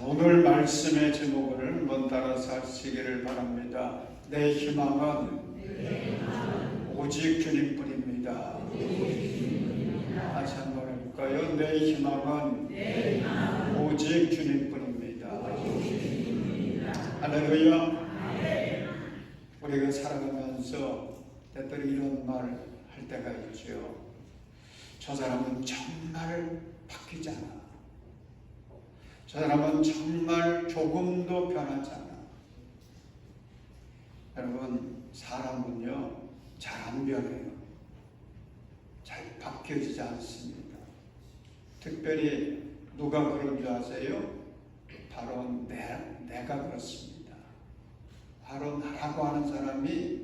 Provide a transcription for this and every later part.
오늘 말씀의 제목을 한번 따라서 하시기를 바랍니다. 내 희망은 오직 주님뿐입니다. 다시 한번 해볼까요? 내 희망은 오직 주님뿐입니다. 할렐루야. 우리가 살아가면서 때때로 이런 말 할 때가 있죠. 저 사람은 정말 바뀌지 않아. 저 사람은 정말 조금도 변하지 않아. 여러분, 사람은요, 잘 안 변해요. 잘 바뀌어지지 않습니다. 특별히 누가 그런 줄 아세요? 바로 내가 그렇습니다. 바로 나라고 하는 사람이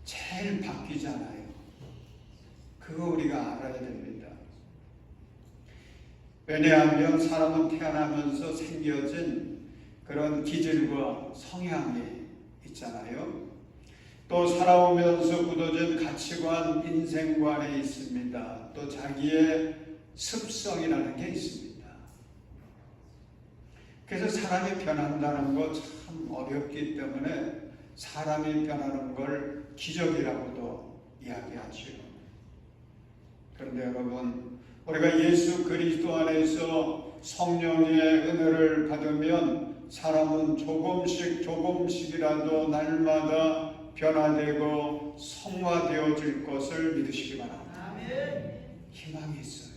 제일 바뀌지 않아요. 그거 우리가 알아야 됩니다. 왜냐하면 사람은 태어나면서 생겨진 그런 기질과 성향이 있잖아요. 또 살아오면서 굳어진 가치관, 인생관이 있습니다. 또 자기의 습성이라는 게 있습니다. 그래서 사람이 변한다는 거 참 어렵기 때문에 사람이 변하는 걸 기적이라고도 이야기하죠. 그런데 여러분, 우리가 예수 그리스도 안에서 성령의 은혜를 받으면 사람은 조금씩이라도 날마다 변화되고 성화되어질 것을 믿으시기 바랍니다. 희망이 있어요.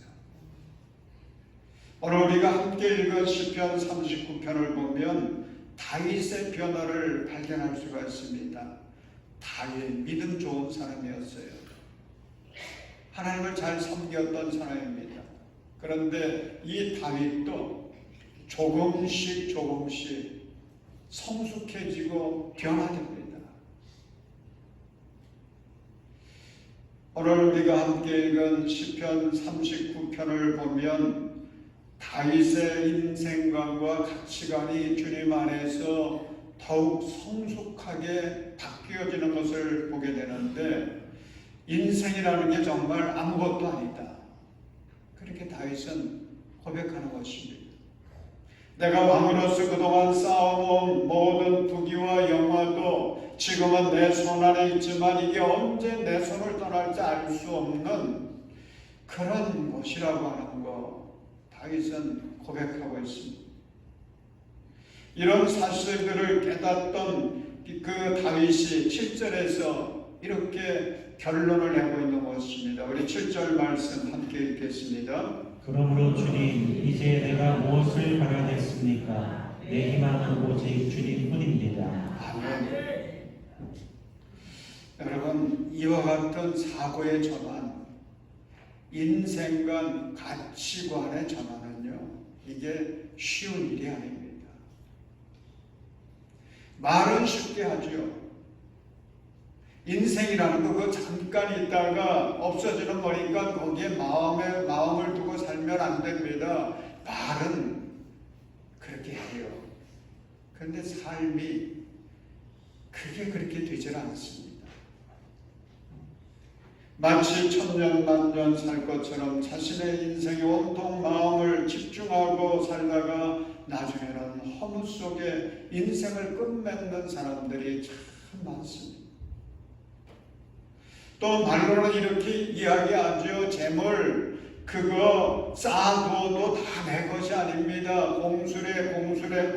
오늘 우리가 함께 읽은 시편 39편을 보면 다윗의 변화를 발견할 수가 있습니다. 다윗 믿음 좋은 사람이었어요. 하나님을 잘 섬겼던 사람입니다. 그런데 이 다윗도 조금씩 성숙해지고 변화됩니다. 오늘 우리가 함께 읽은 시편 39편을 보면 다윗의 인생관과 가치관이 주님 안에서 더욱 성숙하게 바뀌어지는 것을 보게 되는데, 인생이라는 게 정말 아무것도 아니다. 그렇게 다윗은 고백하는 것입니다. 내가 왕으로서 그동안 쌓아놓은 모든 부귀와 영화도 지금은 내 손 안에 있지만 이게 언제 내 손을 떠날지 알 수 없는 그런 것이라고 하는 거 다윗은 고백하고 있습니다. 이런 사실들을 깨닫던 그 다윗이 7절에서 이렇게 결론을 내고 있는 것입니다. 우리 7절 말씀 함께 읽겠습니다. 그러므로 주님, 이제 내가 무엇을 바라겠습니까? 내 희망은 오직 주님뿐입니다. 아멘. 여러분, 이와 같은 사고의 전환, 인생관, 가치관의 전환은요, 이게 쉬운 일이 아닙니다. 말은 쉽게 하죠. 인생이라는 거 그거 잠깐 있다가 없어지는 거니까 거기에 마음을 두고 살면 안 됩니다. 말은 그렇게 해요. 그런데 삶이 그게 그렇게 되질 않습니다. 마치 천년 만년 살 것처럼 자신의 인생에 온통 마음을 집중하고 살다가 나중에는 허무 속에 인생을 끝맺는 사람들이 참 많습니다. 또 말로는 이렇게 이야기하죠. 재물 그거 쌓아둬도 다 내 것이 아닙니다.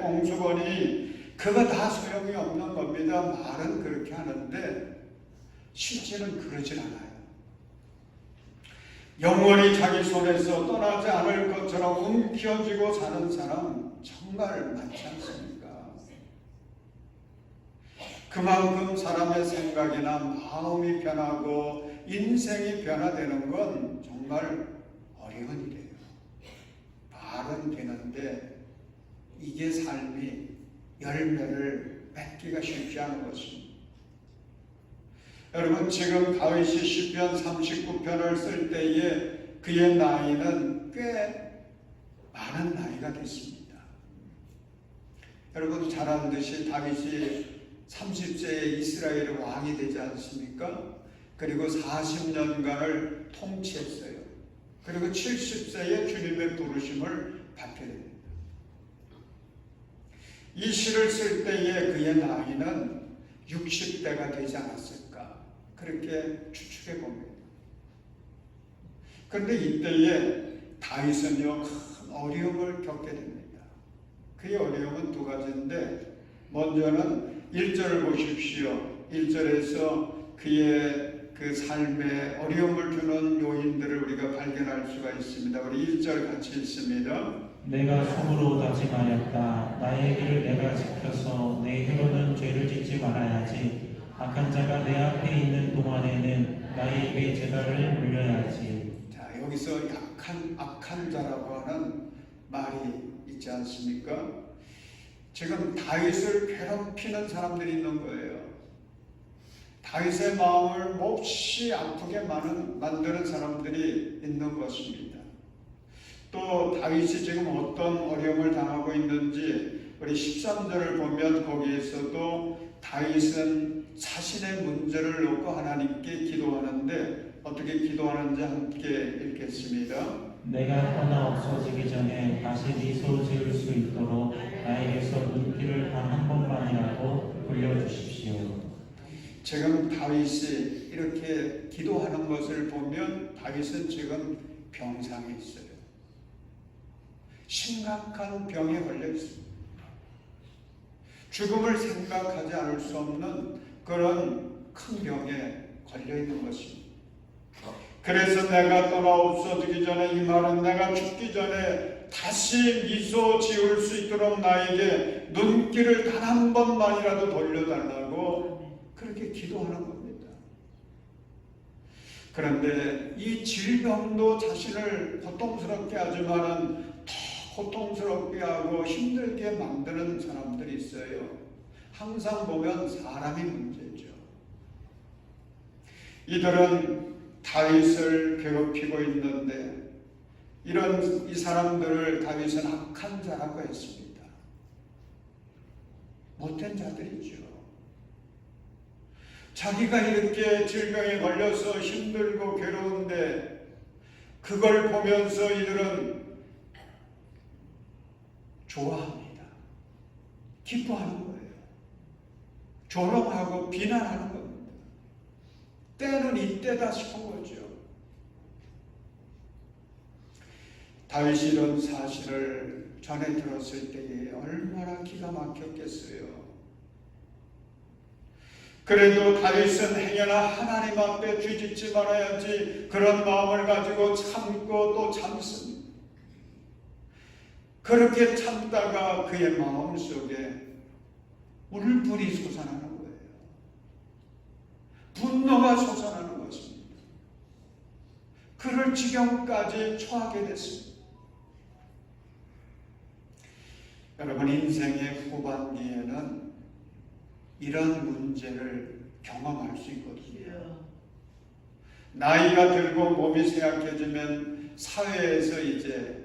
공수거니 그거 다 소용이 없는 겁니다. 말은 그렇게 하는데 실제는 그러질 않아요. 영원히 자기 손에서 떠나지 않을 것처럼 움켜쥐고 사는 사람 정말 많지 않습니까? 그만큼 사람의 생각이나 마음이 변하고 인생이 변화되는 건 정말 어려운 일이에요. 말은 되는데 이게 삶이 열매를 맺기가 쉽지 않은 것입니다. 여러분, 지금 다윗이 시편 39편을 쓸 때에 그의 나이는 꽤 많은 많은 나이가 됐습니다. 여러분 잘 아는 듯이 다윗이 30세에 이스라엘의 왕이 되지 않습니까? 그리고 40년간을 통치했어요. 그리고 70세에 주님의 부르심을 받게 됩니다. 이 시를 쓸 때에 그의 나이는 60대가 되지 않았을까 그렇게 추측해 봅니다. 그런데 이때에 다윗은요 큰 어려움을 겪게 됩니다. 그의 어려움은 두 가지인데 먼저는 1절을 보십시오. 1절에서 그의 그 삶에 어려움을 주는 요인들을 우리가 발견할 수가 있습니다. 우리 1절 같이 읽습니다. 내가 손으로 다짐하였다. 나의 길을 내가 지켜서 내 혀로는 죄를 짓지 말아야지. 악한 자가 내 앞에 있는 동안에는 나의 입에 재갈을 물려야지. 자, 여기서 악한 자라고 하는 말이 있지 않습니까? 지금 다윗을 괴롭히는 사람들이 있는 거예요. 다윗의 마음을 몹시 아프게 만드는 사람들이 있는 것입니다. 또 다윗이 지금 어떤 어려움을 당하고 있는지 우리 13절을 보면 거기에서도 다윗은 자신의 문제를 놓고 하나님께 기도하는데 어떻게 기도하는지 함께 읽겠습니다. 내가 떠나 없어지기 전에 다시 미소 지을 수 있도록 나에게서 눈길을 단 한 번만이라도 돌려주십시오. 지금 다윗이 이렇게 기도하는 것을 보면 다윗은 지금 병상에 있어요. 심각한 병에 걸려 있습니다. 죽음을 생각하지 않을 수 없는 그런 큰 병에 걸려 있는 것입니다. 그래서 내가 떠나 없어지기 전에, 이 말은 내가 죽기 전에 다시 미소 지을 수 있도록 나에게 눈길을 단 한 번만이라도 돌려달라고 그렇게 기도하는 겁니다. 그런데 이 질병도 자신을 고통스럽게 하지만은 더 고통스럽게 하고 힘들게 만드는 사람들이 있어요. 항상 보면 사람이 문제죠. 이들은 다윗을 괴롭히고 있는데 이 사람들을 다윗은 악한 자라고 했습니다. 못된 자들이죠. 자기가 이렇게 질병에 걸려서 힘들고 괴로운데 그걸 보면서 이들은 좋아합니다. 기뻐하는 거예요. 조롱하고 비난하는 겁니다. 때는 이때다 싶은 거죠. 다윗이 이런 사실을 전해 들었을 때에 얼마나 기가 막혔겠어요. 그래도 다윗은 행여나 하나님 앞에 죄짓지 말아야지 그런 마음을 가지고 참고 또 참습니다. 그렇게 참다가 그의 마음속에 울분이 솟아나는 거예요. 분노가 솟아나는 것입니다. 그럴 지경까지 처하게 됐습니다. 여러분, 인생의 후반기에는 이런 문제를 경험할 수 있거든요. 나이가 들고 몸이 쇠약해지면 사회에서 이제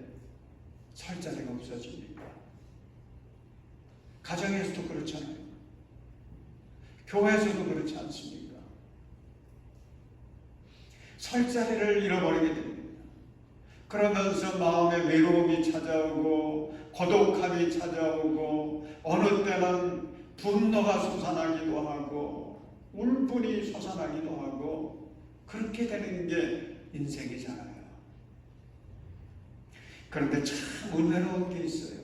설 자리가 없어집니다. 가정에서도 그렇잖아요. 교회에서도 그렇지 않습니까? 설 자리를 잃어버리게 됩니다. 그러면서 마음에 외로움이 찾아오고 고독함이 찾아오고 어느 때는 분노가 솟아나기도 하고 울분이 솟아나기도 하고 그렇게 되는 게 인생이잖아요. 그런데 참 은혜로운 게 있어요.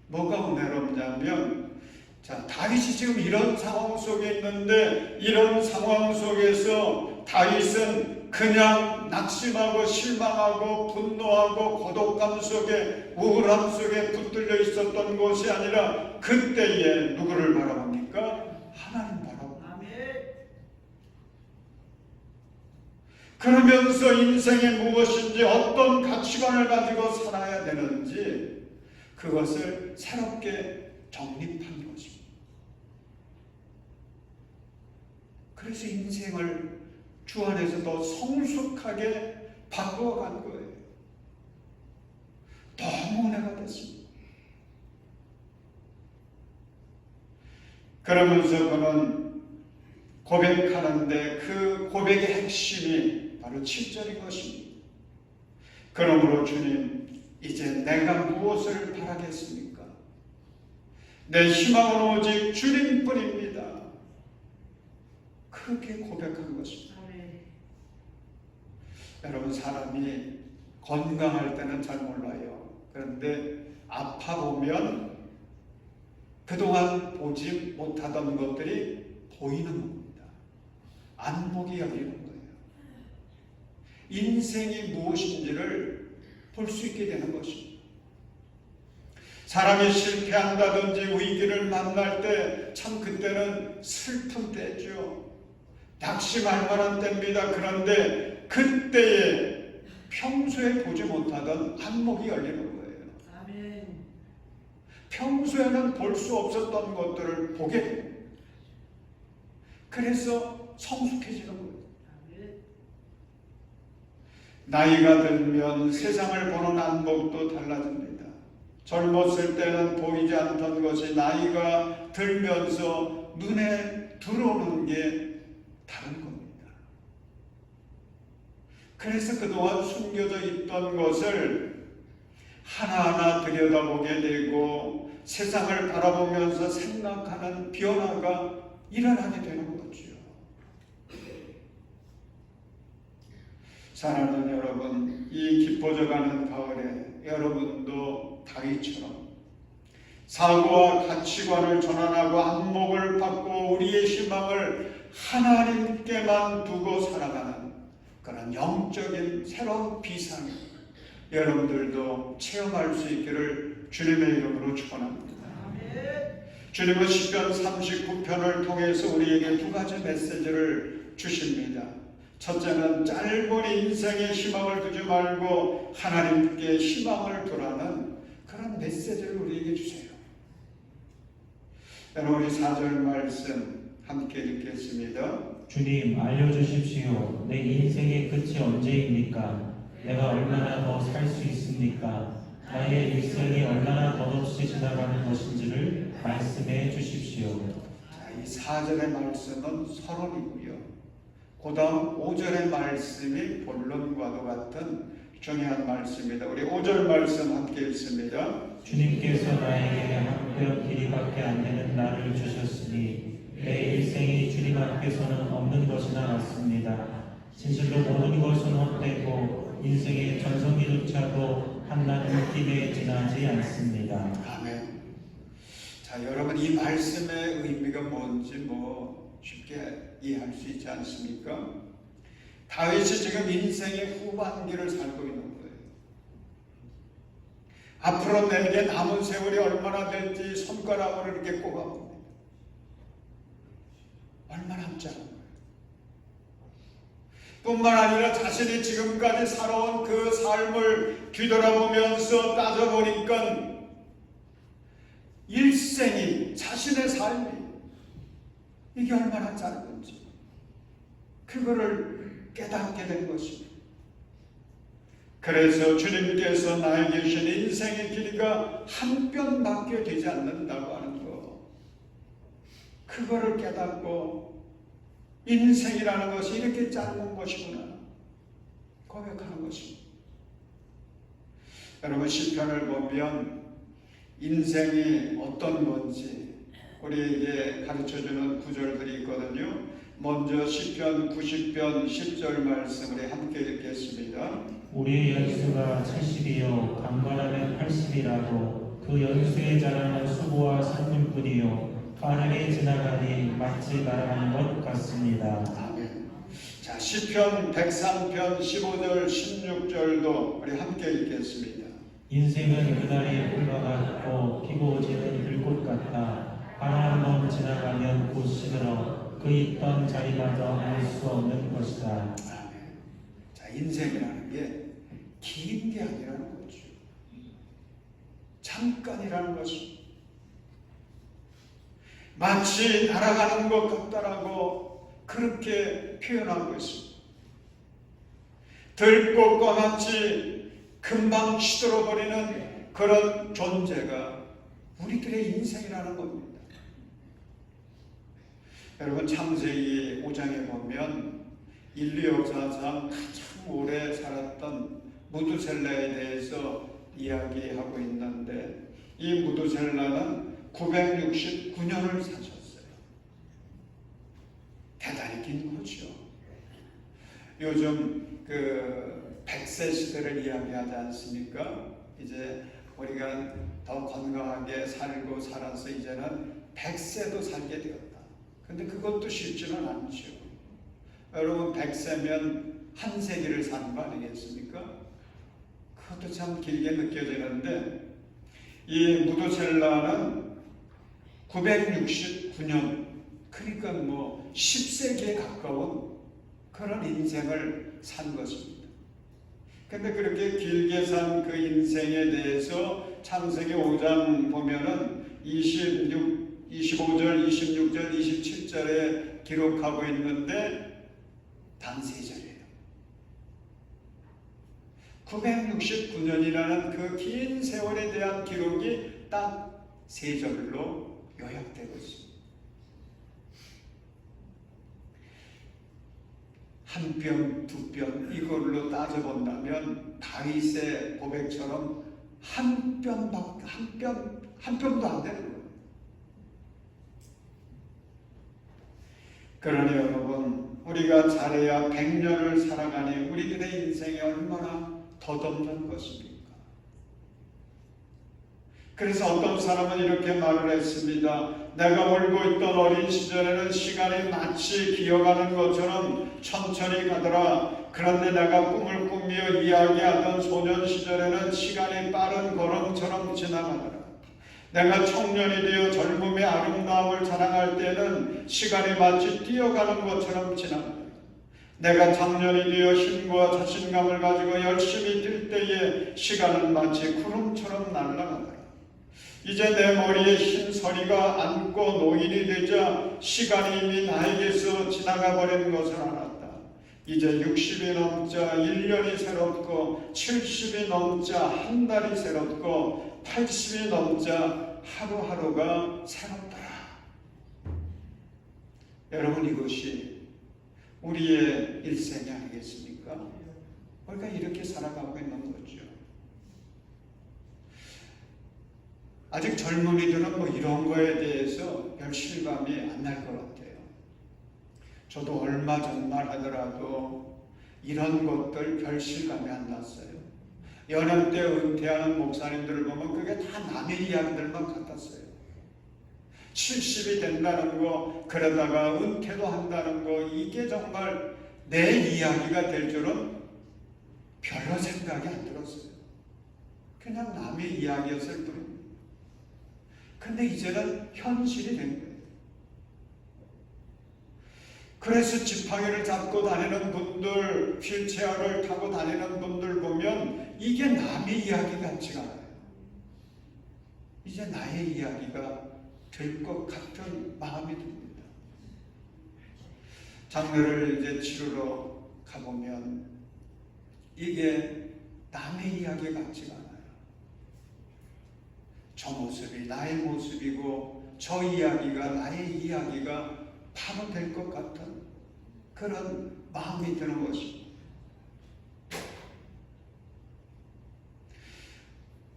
뭐가 은혜롭냐면, 자, 다윗이 지금 이런 상황 속에 있는데 이런 상황 속에서 다윗은 그냥 낙심하고 실망하고 분노하고 고독감 속에 우울함 속에 붙들려 있었던 것이 아니라 그때에 누구를 바라봅니까? 하나님 바라봅니다. 그러면서 인생이 무엇인지 어떤 가치관을 가지고 살아야 되는지 그것을 새롭게 정립한 것입니다. 그래서 인생을 주 안에서 더 성숙하게 바꾸어간 거예요. 너무 은혜가 됐어요. 그러면서 그는 고백하는데 그 고백의 핵심이 바로 7절인 것입니다. 그러므로 주님, 이제 내가 무엇을 바라겠습니까? 내 희망은 오직 주님뿐입니다. 그렇게 고백한 것입니다. 여러분, 사람이 건강할 때는 잘 몰라요. 그런데 아파보면 그동안 보지 못하던 것들이 보이는 겁니다. 안목이 열리는 거예요. 인생이 무엇인지를 볼 수 있게 되는 것입니다. 사람이 실패한다든지 위기를 만날 때 참 그때는 슬픈 때죠. 낙심할 만한 때입니다. 그런데 그때에 평소에 보지 못하던 안목이 열리는 거예요. 아멘. 평소에는 볼 수 없었던 것들을 보게 됩니다. 그래서 성숙해지는 거예요. 나이가 들면 세상을 보는 안목도 달라집니다. 젊었을 때는 보이지 않던 것이 나이가 들면서 눈에 들어오는 게 다른 겁니다. 그래서 그동안 숨겨져 있던 것을 하나하나 들여다보게 되고 세상을 바라보면서 생각하는 변화가 일어나게 되는 거죠. 사랑하는 여러분, 이 깊어져가는 가을에 여러분도 다윗처럼 사고와 가치관을 전환하고 안목을 받고 우리의 희망을 하나님께만 두고 살아가는 그런 영적인 새로운 비상을 여러분들도 체험할 수 있기를 주님의 이름으로 축원합니다. 주님은 시편 39편을 통해서 우리에게 두 가지 메시지를 주십니다. 첫째는 짧은 인생에 희망을 두지 말고 하나님께 희망을 두라는 그런 메시지를 우리에게 주세요. 여러분, 우리 4절 말씀 함께 읽겠습니다. 주님, 알려주십시오. 내 인생의 끝이 언제입니까? 내가 얼마나 더 살 수 있습니까? 나의 일생이 얼마나 덧없이 지나가는 것인지를 말씀해 주십시오. 자, 이 4절의 말씀은 서론이고요. 그 다음 5절의 말씀이 본론과도 같은 중요한 말씀입니다. 우리 5절 말씀 함께 읽습니다. 주님께서 나에게 한뼘 길이밖에 안 되는 날을 주셨으니 내 일생이 주님 앞에서는 없는 것이나 같습니다. 진실로 모든 것은 헛되고 인생의 전성기조차도 한낱 느낌에 지나지 않습니다. 아멘. 자, 여러분, 이 말씀의 의미가 뭔지 쉽게 이해할 수 있지 않습니까? 다윗이 지금 인생의 후반기를 살고 있는 거예요. 앞으로 내게 남은 세월이 얼마나 될지 손가락으로 이렇게 꼽아봅니다. 얼마 남지 않은 거예요. 뿐만 아니라 자신이 지금까지 살아온 그 삶을 뒤돌아보면서 따져보니까 일생이, 자신의 삶이 이게 얼마나 짧은지 그거를 깨닫게 된 것입니다. 그래서 주님께서 나에게 주신 인생의 길이가 한 뼘밖에 되지 않는다고 하는 거, 그거를 깨닫고 인생이라는 것이 이렇게 짧은 것이구나 고백하는 것입니다. 여러분, 시편을 보면 인생이 어떤 건지 우리에게 가르쳐주는 구절들이 있거든요. 먼저 시편 90편 10절 말씀 우리 함께 읽겠습니다. 우리의 연수가 70이요 강건하면 80이라도 그 연수에 자라는 수고와 성분뿐이요 빠르게 지나가니 마치 날아가는 것 같습니다. 아멘. 자, 시편 103편 15절 16절도 우리 함께 읽겠습니다. 인생은 그날의 풀과 같고 피고 지는 들꽃 같다. 바람 한 번 지나가면 곧 시들어 그 있던 자리마저 알 수 없는 것이다. 아멘. 자, 인생이라는 게 긴 게 아니라는 거죠. 잠깐이라는 것이 마치 날아가는 것 같다라고 그렇게 표현하고 있습니다. 들꽃과 같이 금방 시들어버리는 그런 존재가 우리들의 인생이라는 겁니다. 여러분 창세기 5장에 보면 인류 역사상 가장 오래 살았던 무두셀라에 대해서 이야기하고 있는데 이 무두셀라는 969년을 사셨어요. 대단히 긴 거죠. 요즘 그 100세 시대를 이야기하지 않습니까? 이제 우리가 더 건강하게 살고 살아서 이제는 100세도 살게 되었다. 근데 그것도 쉽지는 않죠. 여러분 100세면 한 세기를 사는 거 아니겠습니까? 그것도 참 길게 느껴지는데 이 무두셀라는 969년 그러니까 뭐 10세기에 가까운 그런 인생을 산 것입니다. 근데 그렇게 길게 산 그 인생에 대해서 창세기 5장 보면은 25절, 26절, 27절에 기록하고 있는데 단 3절이에요. 969년이라는 그 긴 세월에 대한 기록이 딱 3절로 요약되고 있습니다. 한 뼘, 두 뼘 이걸로 따져본다면 다윗의 고백처럼 한 뼘도 안 되는 거예요. 그러니 여러분 우리가 잘해야 100년을 살아가니 우리들의 인생이 얼마나 덧없는 것입니까? 그래서 어떤 사람은 이렇게 말을 했습니다. 내가 울고 있던 어린 시절에는 시간이 마치 기어가는 것처럼 천천히 가더라. 그런데 내가 꿈을 꾸며 이야기하던 소년 시절에는 시간이 빠른 걸음처럼 지나가더라. 내가 청년이 되어 젊음의 아름다움을 자랑할 때는 시간이 마치 뛰어가는 것처럼 지나가더라. 내가 장년이 되어 힘과 자신감을 가지고 열심히 뛸 때에 시간은 마치 구름처럼 날아가더라. 이제 내 머리에 흰 서리가 앉고 노인이 되자 시간이 이미 나에게서 지나가 버린 것을 알았다. 이제 60이 넘자 1년이 새롭고 70이 넘자 한 달이 새롭고 80이 넘자 하루하루가 새롭더라. 여러분 이것이 우리의 일생이 아니겠습니까? 우리가 이렇게 살아가고 있는 거죠. 아직 젊은이들은 뭐 이런 거에 대해서 별 실감이 안 날 것 같아요. 저도 얼마 전만 하더라도 이런 것들 별 실감이 안 났어요. 연합 때 은퇴하는 목사님들을 보면 그게 다 남의 이야기들만 같았어요. 70이 된다는 거, 그러다가 은퇴도 한다는 거, 이게 정말 내 이야기가 될 줄은 별로 생각이 안 들었어요. 그냥 남의 이야기였을 뿐입니다. 근데 이제는 현실이 된 거예요. 그래서 지팡이를 잡고 다니는 분들, 휠체어를 타고 다니는 분들 보면 이게 남의 이야기 같지가 않아요. 이제 나의 이야기가 될 것 같은 마음이 듭니다. 장례를 이제 치르러 가보면 이게 남의 이야기 같지가 않아요. 저 모습이 나의 모습이고 저 이야기가 나의 이야기가 바로 될 것 같은 그런 마음이 드는 것입니다.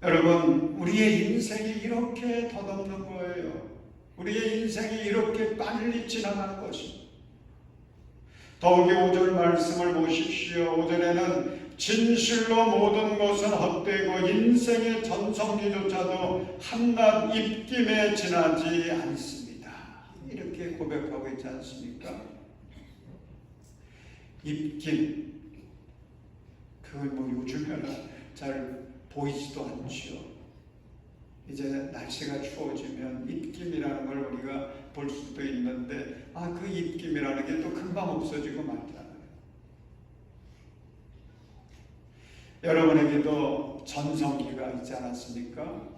여러분 우리의 인생이 이렇게 덧없는 거예요. 우리의 인생이 이렇게 빨리 지나가는 것입니다. 더욱이 5절 말씀을 보십시오. 5절에는 진실로 모든 것은 헛되고 인생의 전성기조차도 한낱 입김에 지나지 않습니다. 이렇게 고백하고 있지 않습니까? 입김, 그걸 뭐 요즘에는 잘 보이지도 않죠. 이제 날씨가 추워지면 입김이라는 걸 우리가 볼 수도 있는데 그 입김이라는 게 또 금방 없어지고 말잖아요. 여러분에게도 전성기가 있지 않았습니까?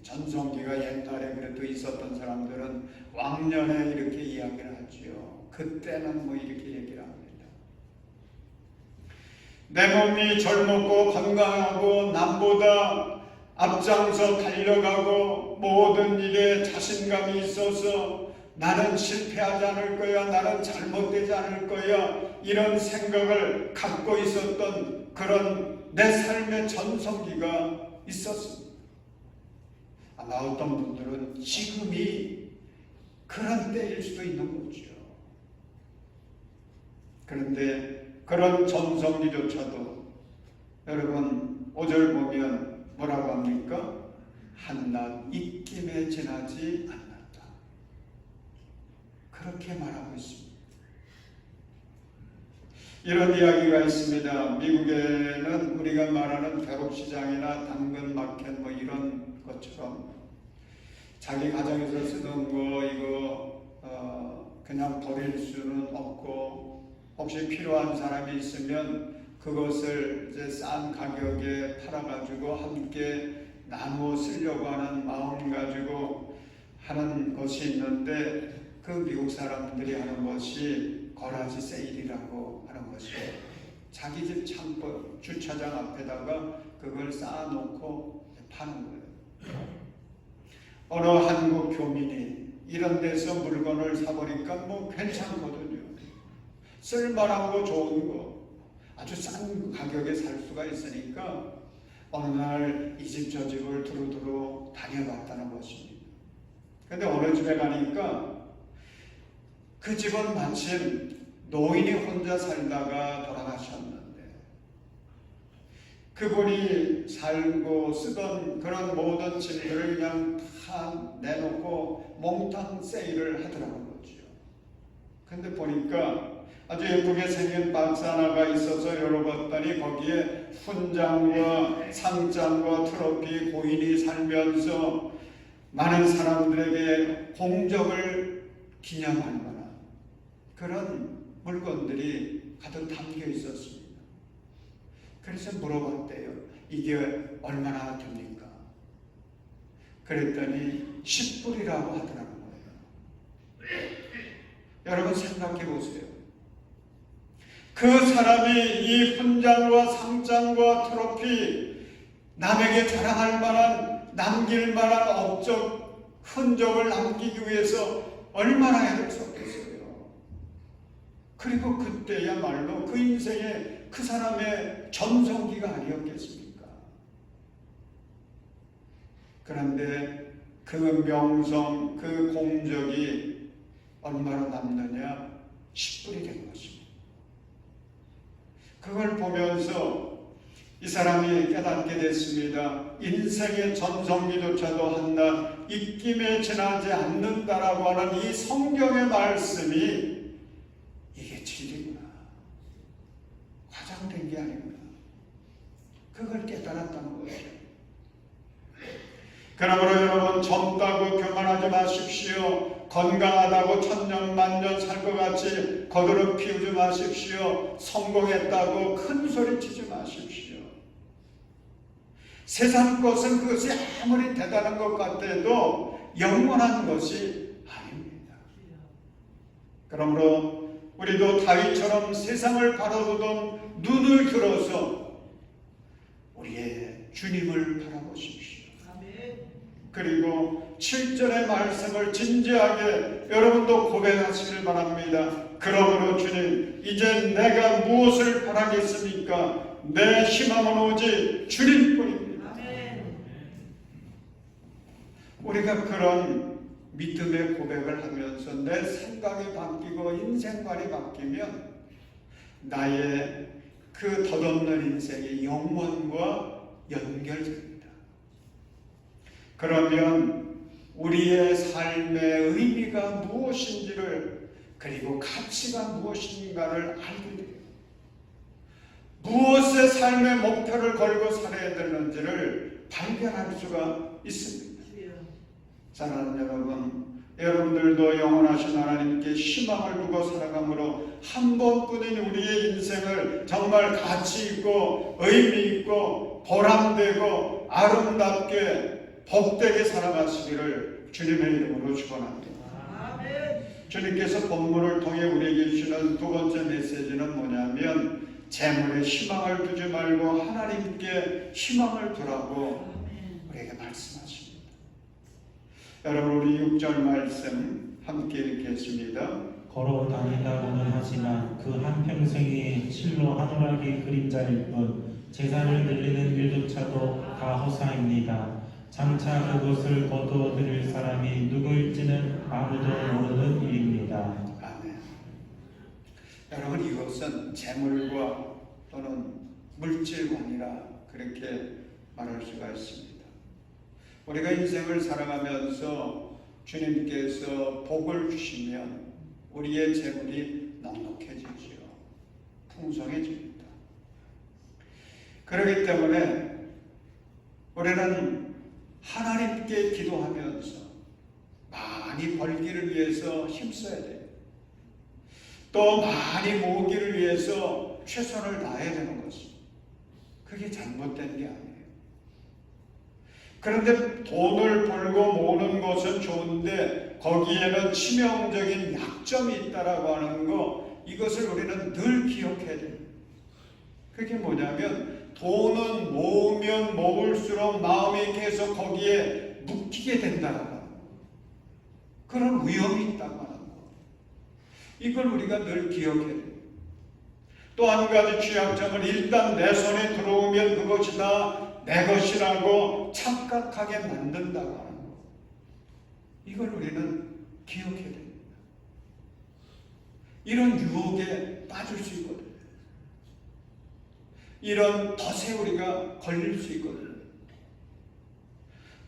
전성기가 옛날에 그래도 있었던 사람들은 왕년에 이렇게 이야기를 하지요. 그때는 뭐 이렇게 얘기를 합니다. 내 몸이 젊었고 건강하고 남보다 앞장서 달려가고 모든 일에 자신감이 있어서 나는 실패하지 않을 거야, 나는 잘못되지 않을 거야, 이런 생각을 갖고 있었던 그런 내 삶의 전성기가 있었습니다. 아마 어떤 분들은 지금이 그런 때일 수도 있는 거죠. 그런데 그런 전성기조차도 여러분 5절 보면 뭐라고 합니까? 한낱 입김에 지나지 않았다. 그렇게 말하고 있습니다. 이런 이야기가 있습니다. 미국에는 우리가 말하는 벼룩시장이나 당근마켓 뭐 이런 것처럼 자기 가정에서 쓰던 거 이거 그냥 버릴 수는 없고 혹시 필요한 사람이 있으면 그것을 이제 싼 가격에 팔아가지고 함께 나누어 쓰려고 하는 마음 가지고 하는 것이 있는데 그 미국 사람들이 하는 것이 거라지 세일이라고 하는 것이에요. 자기 집 창고 주차장 앞에다가 그걸 쌓아놓고 파는 거예요. 어느 한국 교민이 이런 데서 물건을 사보니까 뭐 괜찮거든요. 쓸만하고 좋은 거 아주 싼 가격에 살 수가 있으니까 어느 날 이 집 저 집을 두루두루 다녀봤다는 것입니다. 근데 어느 집에 가니까 그 집은 마침 노인이 혼자 살다가 돌아가셨는데 그분이 살고 쓰던 그런 모든 짐들을 그냥 다 내놓고 몽땅 세일을 하더라는 거죠. 근데 보니까 아주 예쁘게 생긴 박스 하나가 있어서 열어봤더니 거기에 훈장과 상장과 트로피 고인이 살면서 많은 사람들에게 공적을 기념할 만한 그런 물건들이 가득 담겨 있었습니다. 그래서 물어봤대요. 이게 얼마나 됩니까? 그랬더니 10불이라고 하더라는 거예요. 여러분 생각해 보세요. 그 사람이 이 훈장과 상장과 트로피 남에게 자랑할 만한 남길 만한 업적 흔적을 남기기 위해서 얼마나 애를 썼겠어요. 그리고 그때야말로 그 인생의 그 사람의 전성기가 아니었겠습니까? 그런데 그 명성, 그 공적이 얼마나 남느냐? 10불이 된 것입니다. 그걸 보면서 이 사람이 깨닫게 됐습니다. 인생의 전성기조차도 한낱 입김에 지나지 않는다라고 하는 이 성경의 말씀이 이게 진리구나. 과장된 게 아니구나. 그걸 깨달았다는 거예요. 그러므로 여러분 젊다고 교만하지 마십시오. 건강하다고 천년만년 살 것 같이 거드름 피우지 마십시오. 성공했다고 큰 소리치지 마십시오. 세상 것은 그것이 아무리 대단한 것 같아도 영원한 것이 아닙니다. 그러므로 우리도 다윗처럼 세상을 바라보던 눈을 들어서 우리의 주님을 바라보십시오. 그리고 7절의 말씀을 진지하게 여러분도 고백하시길 바랍니다. 그러므로 주님, 이제 내가 무엇을 바라겠습니까? 내 희망은 오직 주님뿐입니다. 우리가 그런 믿음의 고백을 하면서 내 생각이 바뀌고 인생관이 바뀌면 나의 그 덧없는 인생이 영원과 연결됩니다. 그러면 우리의 삶의 의미가 무엇인지를 그리고 가치가 무엇인가를 알게 돼요. 무엇의 삶의 목표를 걸고 살아야 되는지를 발견할 수가 있습니다. 사랑하는 여러분, 여러분들도 영원하신 하나님께 희망을 두고 살아가므로 한 번뿐인 우리의 인생을 정말 가치 있고 의미 있고 보람되고 아름답게 복되게 살아가시기를 주님의 이름으로 축원합니다. 주님께서 본문을 통해 우리에게 주시는 두 번째 메시지는 뭐냐면 재물에 희망을 두지 말고 하나님께 희망을 두라고 우리에게 말씀하십니다. 여러분 우리 6절 말씀 함께 읽겠습니다. 걸어 다닌다고는 하지만 그 한평생이 실로 하늘하기 그림자일 뿐 재산을 늘리는 일조차도 다 허사입니다. 장차 그것을 거두어 들일 사람이 누구일지는 아무도 모르는 일입니다. 아멘. 여러분, 이것은 재물과 또는 물질관이라 그렇게 말할 수가 있습니다. 우리가 인생을 살아가면서 주님께서 복을 주시면 우리의 재물이 넉넉해지지요. 풍성해집니다. 그렇기 때문에 우리는 하나님께 기도하면서 많이 벌기를 위해서 힘써야 돼요. 또 많이 모으기를 위해서 최선을 다해야 되는 것입니다. 그게 잘못된 게 아니에요. 그런데 돈을 벌고 모으는 것은 좋은데 거기에는 치명적인 약점이 있다라고 하는 거, 이것을 우리는 늘 기억해야 돼요. 그게 뭐냐면 돈은 모으면 모을수록 마음이 계속 거기에 묶이게 된다라고 하는 거. 그런 위험이 있다고 하는 거. 이걸 우리가 늘 기억해야 돼요. 또 한 가지 취약점은 일단 내 손에 들어오면 그것이 다 내 것이라고 착각하게 만든다고 하는 거. 이걸 우리는 기억해야 됩니다. 이런 유혹에 빠질 수 있거든요. 이런 덫에 우리가 걸릴 수 있거든요.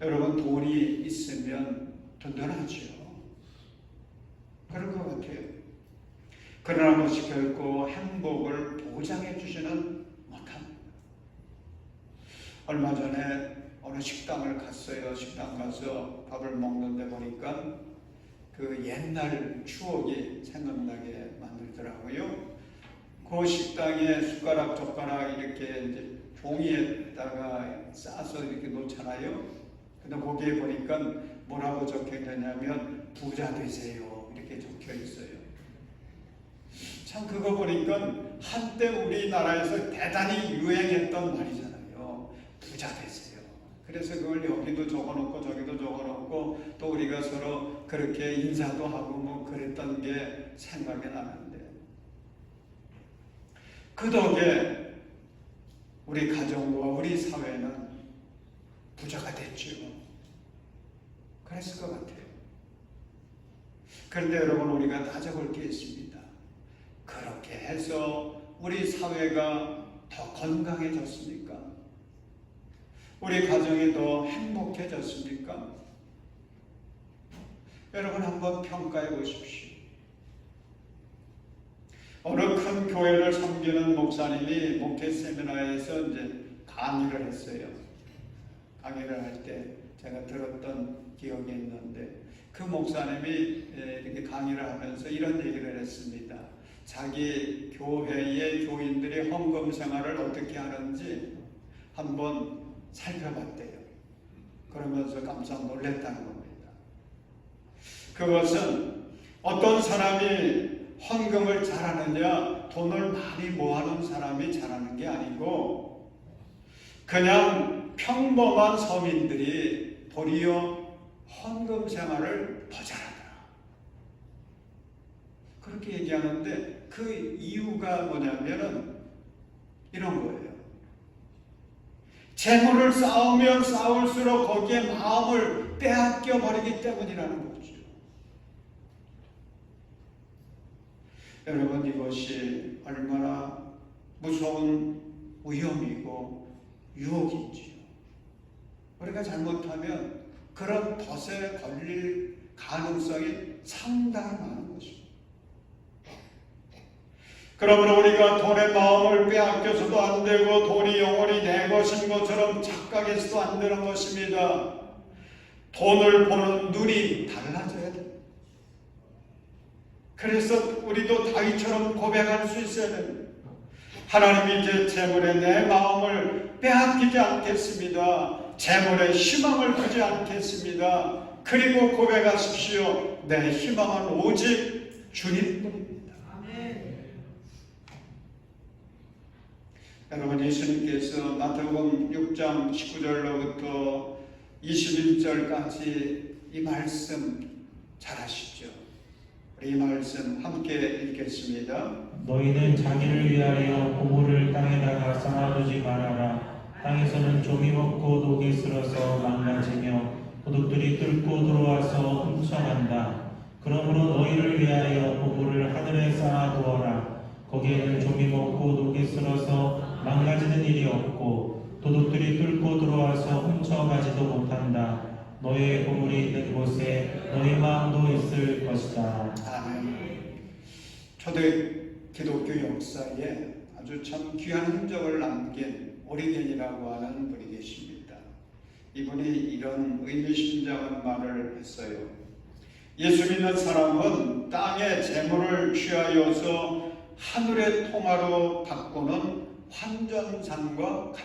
여러분, 돈이 있으면 든든하지요. 그럴 것 같아요. 그러나 그것이 결코 행복을 보장해 주지는 못합니다. 얼마 전에 어느 식당을 갔어요. 식당 가서 밥을 먹는데 보니까 그 옛날 추억이 생각나게 만들더라고요. 그 식당에 숟가락, 젓가락 이렇게 이제 종이에다가 싸서 이렇게 놓잖아요. 근데 거기에 보니까 뭐라고 적혀 있느냐면 부자 되세요 이렇게 적혀 있어요. 참 그거 보니까 한때 우리나라에서 대단히 유행했던 말이잖아요. 부자 되세요. 그래서 그걸 여기도 적어놓고 저기도 적어놓고 또 우리가 서로 그렇게 인사도 하고 뭐 그랬던 게 생각이 나는데, 그 덕에 우리 가정과 우리 사회는 부자가 됐죠. 그랬을 것 같아요. 그런데 여러분, 우리가 따져볼 게 있습니다. 그렇게 해서 우리 사회가 더 건강해졌습니까? 우리 가정이 더 행복해졌습니까? 여러분, 한번 평가해 보십시오. 어느 큰 교회를 섬기는 목사님이 목회 세미나에서 이제 강의를 했어요. 강의를 할 때 제가 들었던 기억이 있는데, 그 목사님이 이렇게 강의를 하면서 이런 얘기를 했습니다. 자기 교회의 교인들이 헌금 생활을 어떻게 하는지 한번 살펴봤대요. 그러면서 깜짝 놀랐다는 겁니다. 그것은 어떤 사람이 헌금을 잘하느냐, 돈을 많이 모아놓은 사람이 잘하는 게 아니고 그냥 평범한 서민들이 도리어 헌금 생활을 더 잘하더라. 그렇게 얘기하는데 그 이유가 뭐냐면은 이런 거예요. 재물을 쌓으면 쌓을수록 거기에 마음을 빼앗겨 버리기 때문이라는 거죠. 여러분, 이것이 얼마나 무서운 위험이고 유혹인지요. 우리가 잘못하면 그런 덫에 걸릴 가능성이 상당히 많은 것입니다. 그러므로 우리가 돈의 마음을 빼앗겨서도 안 되고 돈이 영원히 내 것인 것처럼 착각해서도 안 되는 것입니다. 돈을 보는 눈이 달라져야 됩니다. 그래서 우리도 다윗처럼 고백할 수 있어야 됩니다. 하나님이 이제 재물에 내 마음을 빼앗기지 않겠습니다. 재물에 희망을 두지 않겠습니다. 그리고 고백하십시오. 내 희망은 오직 주님뿐입니다. 여러분, 예수님께서 마태복음 6장 19절로부터 21절까지 이 말씀 잘 아시죠? 우리 말씀 함께 읽겠습니다. 너희는 자기를 위하여 보물을 땅에다가 쌓아두지 말아라. 땅에서는 좀이 먹고 독이 슬어서 망가지며 도둑들이 뚫고 들어와서 훔쳐간다. 그러므로 너희를 위하여 보물을 하늘에 쌓아두어라. 거기에는 좀이 먹고 독이 슬어서 망가지는 일이 없고 도둑들이 뚫고 들어와서 훔쳐가지도 못한다. 너희의 보물이 있는 곳에 너희 마음도 있을 것이다. 아멘. 초대 기독교 역사에 아주 참 귀한 흔적을 남긴 오리겐이라고 하는 분이 계십니다. 이분이 이런 의미심장한 말을 했어요. 예수 믿는 사람은 땅의 재물을 취하여서 하늘의 통화로 바꾸는 환전상과 같다.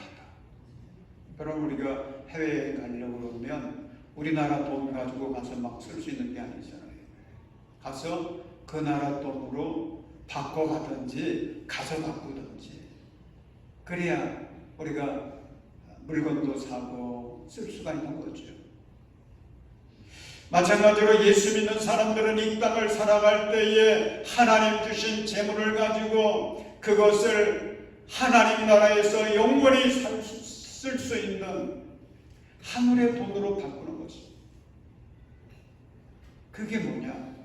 그럼 우리가 해외에 가려고 그러면 우리나라 돈 가지고 가서 막 쓸 수 있는 게 아니잖아요. 가서 그 나라 돈으로 바꿔가든지 가져바꾸든지 그래야 우리가 물건도 사고 쓸 수가 있는 거죠. 마찬가지로 예수 믿는 사람들은 이 땅을 살아갈 때에 하나님 주신 재물을 가지고 그것을 하나님 나라에서 영원히 쓸 수 있는 하늘의 돈으로 바꾸는 거지. 그게 뭐냐?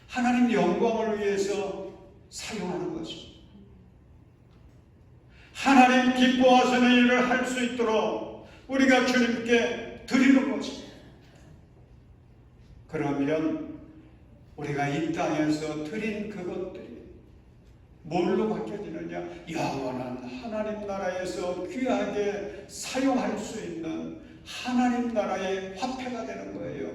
하나님 영광을 위해서 사용하는 거지. 하나님 기뻐하시는 일을 할 수 있도록 우리가 주님께 드리는 거지. 그러면 우리가 이 땅에서 드린 그것들이 뭘로 바뀌어지느냐? 영원한 하나님 나라에서 귀하게 사용할 수 있는 하나님 나라의 화폐가 되는 거예요.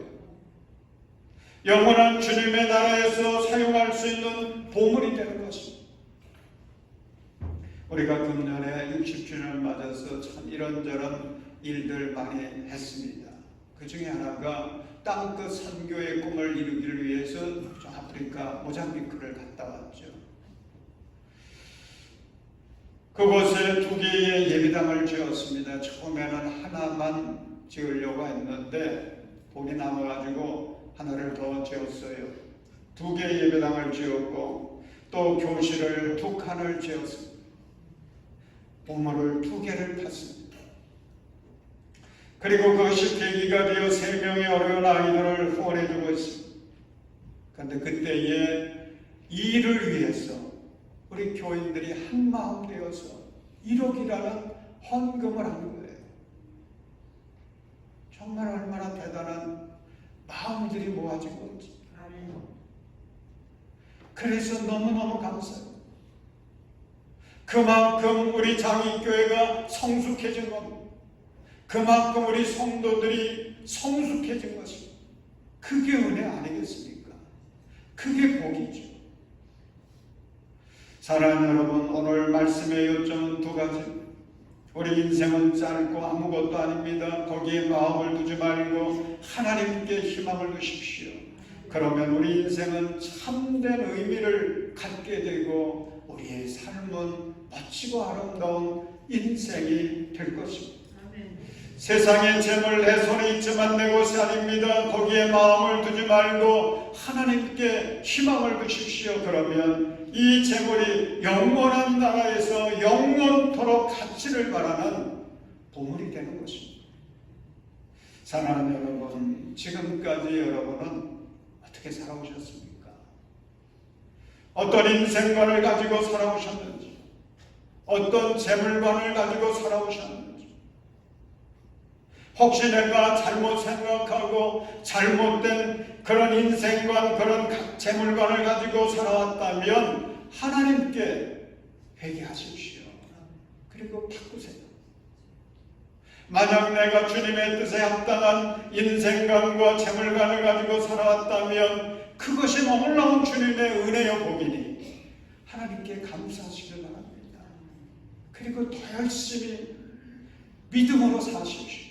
영원한 주님의 나라에서 사용할 수 있는 보물이 되는 것입니다. 우리가 금년에 60주년을 맞아서 참 이런저런 일들 많이 했습니다. 그 중에 하나가 땅끝 선교의 꿈을 이루기를 위해서 아프리카 모잠비크를 갔다 왔죠. 그곳에 2개의 예배당을 지었습니다. 처음에는 하나만 지으려고 했는데 돈이 남아가지고 하나를 더 지었어요. 2개의 예배당을 지었고 또 교실을 2칸을 지었습니다. 보물을 2개를 팠습니다. 그리고 그것이 계기가 되어 3명의 어려운 아이들을 후원해주고 있습니다. 그런데 그때에 이 일을 위해서 우리 교인들이 한마음 되어서 1억이라는 헌금을 한 거예요. 정말 얼마나 대단한 마음들이 모아진 건지. 그래서 너무너무 감사해요. 그만큼 우리 장인교회가 성숙해진 겁니다. 그만큼 우리 성도들이 성숙해진 것입니다. 그게 은혜 아니겠습니까? 그게 복이죠. 사랑하는 여러분, 오늘 말씀의 요점은 2가지. 우리 인생은 짧고 아무것도 아닙니다. 거기에 마음을 두지 말고 하나님께 희망을 두십시오. 그러면 우리 인생은 참된 의미를 갖게 되고 우리의 삶은 멋지고 아름다운 인생이 될 것입니다. 세상의 재물 내 손에 있지만 내 것이 아닙니다. 거기에 마음을 두지 말고 하나님께 희망을 두십시오. 그러면 이 재물이 영원한 나라에서 영원토록 가치를 바라는 보물이 되는 것입니다. 사랑하는 여러분, 지금까지 여러분은 어떻게 살아오셨습니까? 어떤 인생관을 가지고 살아오셨는지, 어떤 재물관을 가지고 살아오셨는지, 혹시 내가 잘못 생각하고 잘못된 그런 인생관, 그런 재물관을 가지고 살아왔다면 하나님께 회개하십시오. 그리고 바꾸세요. 만약 내가 주님의 뜻에 합당한 인생관과 재물관을 가지고 살아왔다면 그것이 놀라운 주님의 은혜요 복이니 하나님께 감사하시길 바랍니다. 그리고 더 열심히 믿음으로 사십시오.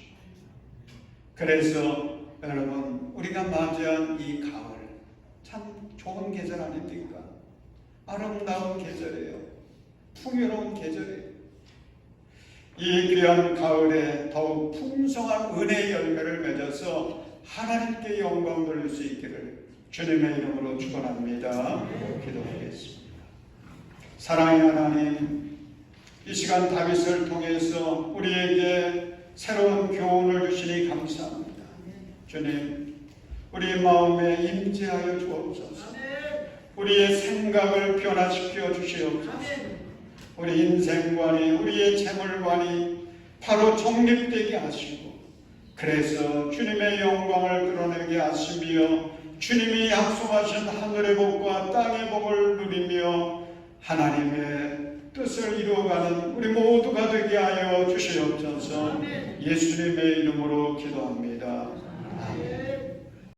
그래서 여러분, 우리가 맞이한 이 가을 참 좋은 계절 아닙니까? 아름다운 계절이에요. 풍요로운 계절이에요. 이 귀한 가을에 더욱 풍성한 은혜의 열매를 맺어서 하나님께 영광 돌릴 수 있기를 주님의 이름으로 축원합니다. 기도하겠습니다. 사랑의 하나님, 이 시간 다윗을 통해서 우리에게 새로운 교훈을 주시니 감사합니다. 주님, 우리 마음에 임재하여 주옵소서. 우리의 생각을 변화시켜 주시옵소서. 우리 인생관이, 우리의 재물관이 바로 정립되게 하시고, 그래서 주님의 영광을 드러내게 하시며 주님이 약속하신 하늘의 복과 땅의 복을 누리며 하나님의 뜻을 이루어가는 우리 모두가 되게 하여 주시옵소서. 예수님의 이름으로 기도합니다. 아멘.